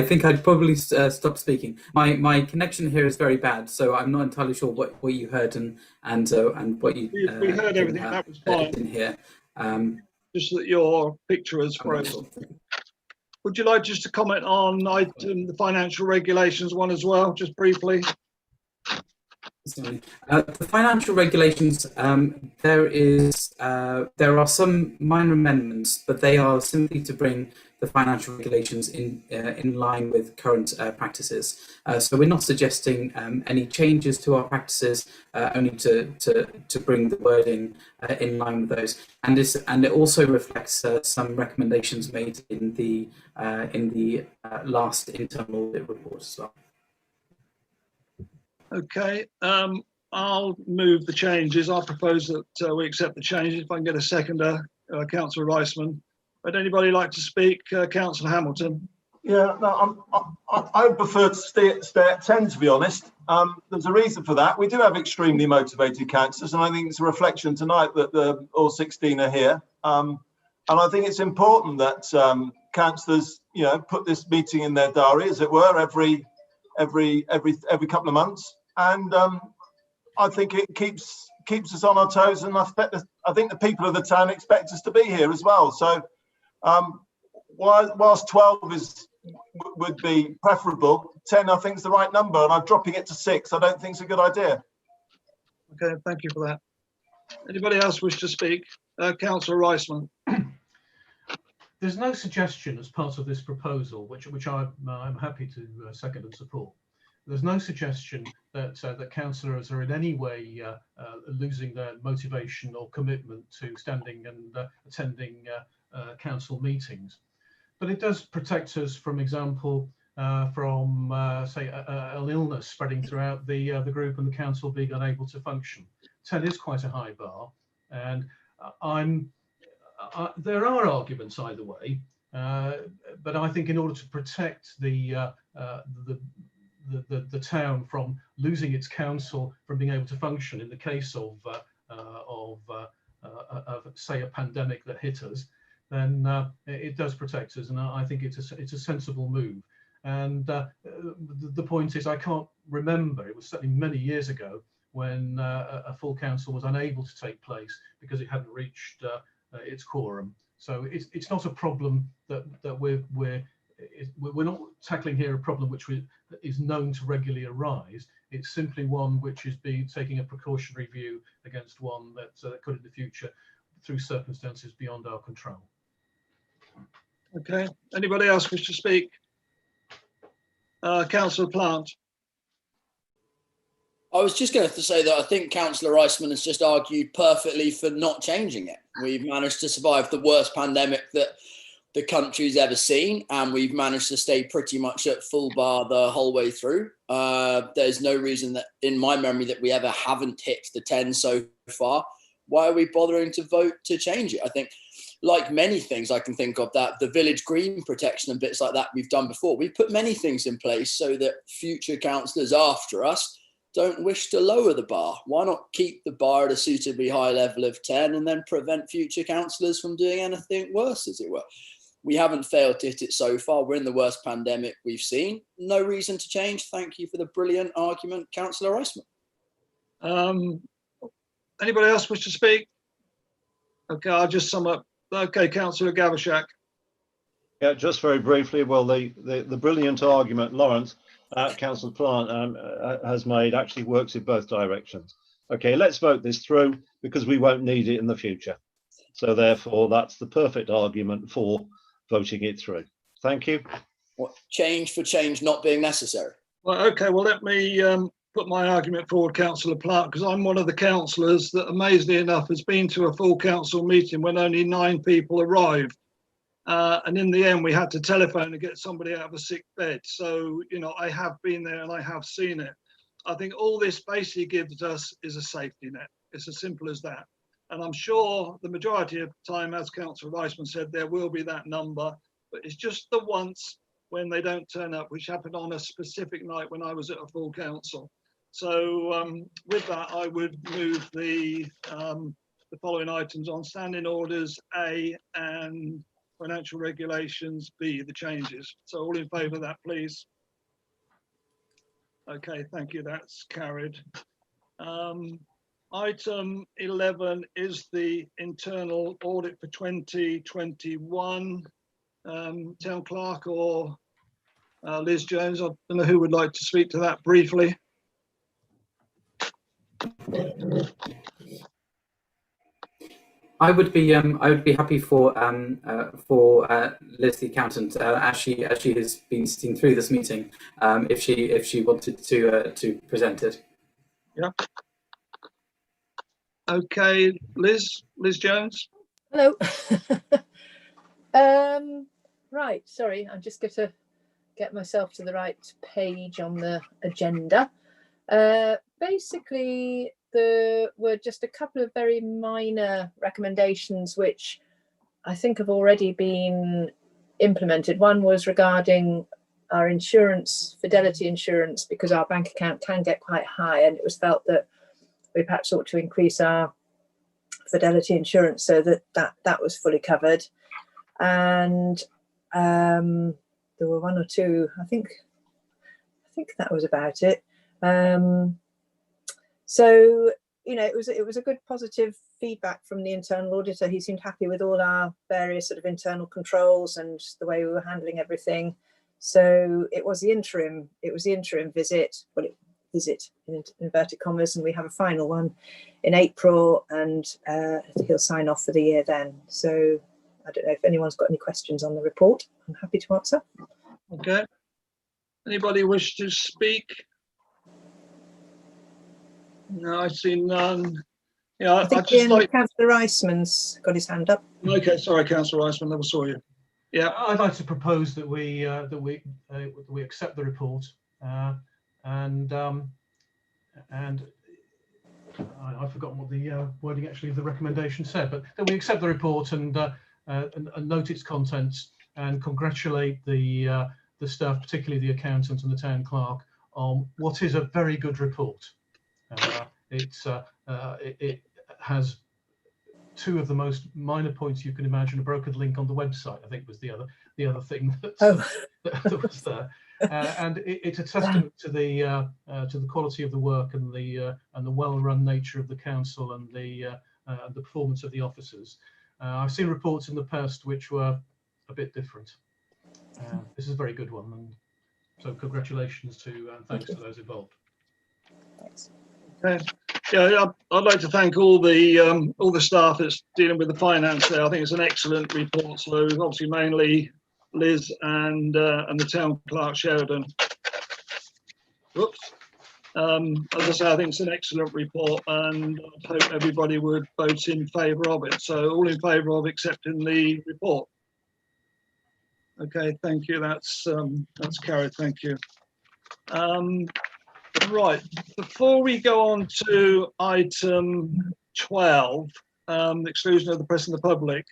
think I'd probably stop speaking. My connection here is very bad, so I'm not entirely sure what you heard and what you. We heard everything. That was fine. In here. Just that your picture is frozen. Would you like just to comment on the financial regulations one as well, just briefly? The financial regulations, there are some minor amendments, but they are simply to bring the financial regulations in line with current practices. So we're not suggesting any changes to our practices, only to bring the wording in line with those. And it also reflects some recommendations made in the last internal audit report as well. Okay, I'll move the changes. I'll propose that we accept the changes. If I can get a seconder, Councillor Reisman. Would anybody like to speak? Councillor Hamilton. Yeah, no, I prefer to stay at 10, to be honest. There's a reason for that. We do have extremely motivated councillors, and I think it's a reflection tonight that all 16 are here. And I think it's important that councillors, put this meeting in their diary, as it were, every couple of months, and I think it keeps us on our toes, and I think the people of the town expect us to be here as well. So whilst 12 would be preferable, 10 I think is the right number, and I'm dropping it to 6. I don't think it's a good idea. Okay, thank you for that. Anybody else wish to speak? Councillor Reisman. There's no suggestion as part of this proposal, which I'm happy to second and support. There's no suggestion that councillors are in any way losing their motivation or commitment to standing and attending council meetings. But it does protect us, from example, from say an illness spreading throughout the group and the council being unable to function. 10 is quite a high bar, and there are arguments either way, but I think in order to protect the town from losing its council, from being able to function in the case of say a pandemic that hit us, then it does protect us, and I think it's a sensible move. And the point is, I can't remember, it was certainly many years ago, when a full council was unable to take place because it hadn't reached its quorum. So it's not a problem that we're not tackling here a problem which is known to regularly arise. It's simply one which is taking a precautionary view against one that could in the future, through circumstances beyond our control. Okay, anybody else wish to speak? Councillor Plant. I was just going to say that I think Councillor Reisman has just argued perfectly for not changing it. We've managed to survive the worst pandemic that the country's ever seen, and we've managed to stay pretty much at full bar the whole way through. There's no reason that, in my memory, that we ever haven't hit the 10 so far. Why are we bothering to vote to change it? I think, like many things I can think of, that the village green protection and bits like that we've done before, we've put many things in place so that future councillors after us don't wish to lower the bar. Why not keep the bar at a suitably high level of 10 and then prevent future councillors from doing anything worse, as it were? We haven't failed to hit it so far. We're in the worst pandemic we've seen. No reason to change. Thank you for the brilliant argument, Councillor Reisman. Anybody else wish to speak? Okay, I'll just sum up. Okay, Councillor Gavashak. Yeah, just very briefly. Well, the brilliant argument Lawrence, Councillor Plant has made actually works in both directions. Okay, let's vote this through because we won't need it in the future. So therefore, that's the perfect argument for voting it through. Thank you. What, change for change not being necessary? Well, okay, well, let me put my argument forward, Councillor Plant, because I'm one of the councillors that, amazingly enough, has been to a full council meeting when only 9 people arrived. And in the end, we had to telephone and get somebody out of a sick bed. So, you know, I have been there and I have seen it. I think all this basically gives us is a safety net. It's as simple as that. And I'm sure the majority of the time, as Councillor Reisman said, there will be that number, but it's just the once when they don't turn up, which happened on a specific night when I was at a full council. So with that, I would move the following items on: standing orders A and financial regulations B, the changes. So all in favour of that, please. Okay, thank you, that's carried. Item 11 is the internal audit for 2021. Town Clerk or Liz Jones, I don't know who would like to speak to that briefly. I would be happy for Liz the accountant, as she has been sitting through this meeting, if she wanted to present it. Yeah. Okay, Liz Jones. Hello. Right, sorry, I'm just going to get myself to the right page on the agenda. Basically, there were just a couple of very minor recommendations which I think have already been implemented. One was regarding our insurance, Fidelity insurance, because our bank account can get quite high, and it was felt that we perhaps ought to increase our Fidelity insurance so that was fully covered. And there were one or two, I think that was about it. So, you know, it was a good positive feedback from the internal auditor. He seemed happy with all our various sort of internal controls and the way we were handling everything. So it was the interim visit, visit in inverted commas, and we have a final one in April, and he'll sign off for the year then. So I don't know if anyone's got any questions on the report. I'm happy to answer. Okay. Anybody wish to speak? No, I see none. Yeah, I think Councillor Reisman's got his hand up. Okay, sorry, Councillor Reisman, never saw you. Yeah, I'd like to propose that we accept the report, and I've forgotten what the wording actually of the recommendation said, but that we accept the report and note its contents and congratulate the staff, particularly the accountant and the town clerk, on what is a very good report. It has two of the most minor points you can imagine. A broken link on the website, I think, was the other thing that was there. And it's a testament to the quality of the work and the well-run nature of the council and the performance of the officers. I've seen reports in the past which were a bit different. This is a very good one, and so congratulations to and thanks to those involved. Thanks. Okay. Yeah, I'd like to thank all the staff that's dealing with the finance there. I think it's an excellent report. So obviously mainly Liz and the town clerk Sheridan. Whoops. As I say, I think it's an excellent report, and I hope everybody would vote in favour of it. So all in favour of accepting the report. Okay, thank you. That's carried. Thank you. Right, before we go on to item 12, the exclusion of the press and the public,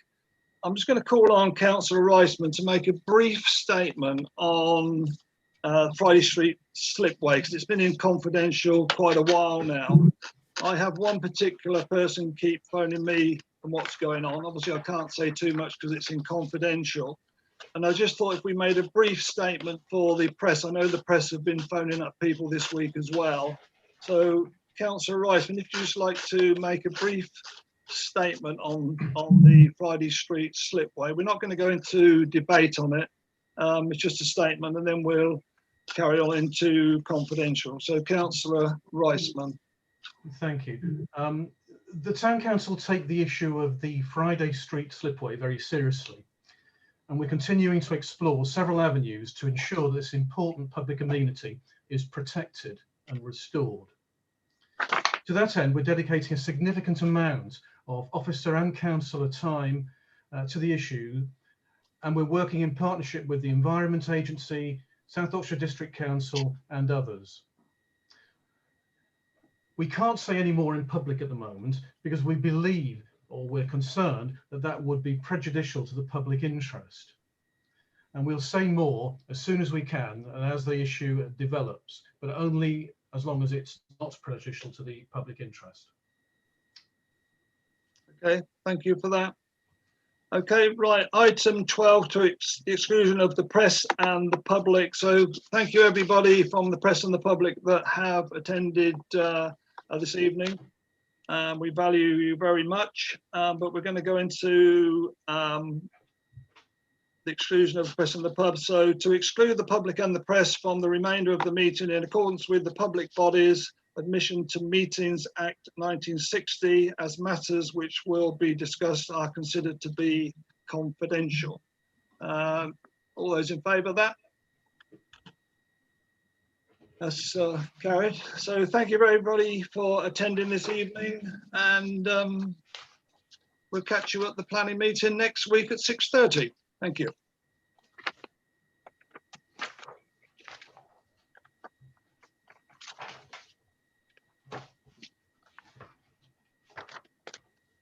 I'm just going to call on Councillor Reisman to make a brief statement on Friday Street slipway, because it's been in confidential quite a while now. I have one particular person keep phoning me on what's going on. Obviously, I can't say too much because it's in confidential. And I just thought if we made a brief statement for the press, I know the press have been phoning up people this week as well. So, Councillor Reisman, if you'd just like to make a brief statement on the Friday Street slipway. We're not going to go into debate on it. It's just a statement, and then we'll carry on into confidential. So, Councillor Reisman. Thank you. The Town Council take the issue of the Friday Street slipway very seriously, and we're continuing to explore several avenues to ensure this important public amenity is protected and restored. To that end, we're dedicating a significant amount of officer and councillor time to the issue, and we're working in partnership with the Environment Agency, South Oxfordshire District Council and others. We can't say any more in public at the moment because we believe, or we're concerned, that that would be prejudicial to the public interest. And we'll say more as soon as we can and as the issue develops, but only as long as it's not prejudicial to the public interest. Okay, thank you for that. Okay, right, item 12 to exclusion of the press and the public. So thank you everybody from the press and the public that have attended this evening. We value you very much, but we're going to go into the exclusion of the press and the pub. So to exclude the public and the press from the remainder of the meeting in accordance with the Public Bodies Admission to Meetings Act 1960, as matters which will be discussed are considered to be confidential. All those in favour of that? That's carried. So thank you everybody for attending this evening, and we'll catch you at the planning meeting next week at 6:30. Thank you.